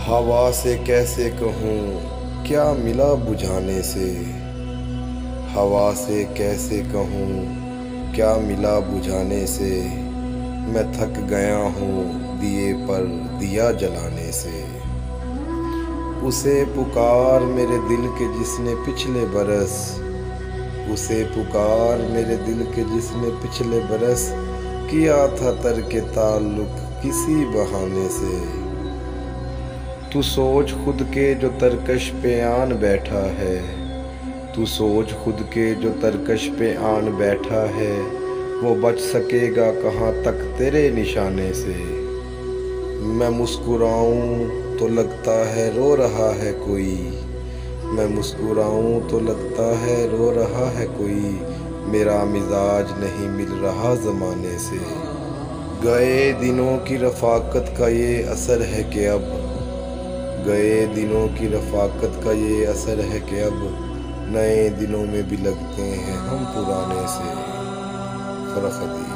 हवा से कैसे कहूँ क्या मिला बुझाने से। हवा से कैसे कहूँ क्या मिला बुझाने से। मैं थक गया हूँ दिए पर दिया जलाने से। उसे पुकार मेरे दिल के जिसने पिछले बरस। उसे पुकार मेरे दिल के जिसने पिछले बरस किया था तर्क ताल्लुक किसी बहाने से। तू सोच खुद के जो तरकश पे आन बैठा है। तू सोच खुद के जो तरकश पे आन बैठा है। वो बच सकेगा कहाँ तक तेरे निशाने से। मैं मुस्कुराऊं तो लगता है रो रहा है कोई। मैं मुस्कुराऊं तो लगता है रो रहा है कोई। मेरा मिजाज नहीं मिल रहा ज़माने से। गए दिनों की रफ़ाकत का ये असर है कि अब। गए दिनों की रफ़ाकत का ये असर है कि अब नए दिनों में भी लगते हैं हम पुराने से। फरहदी।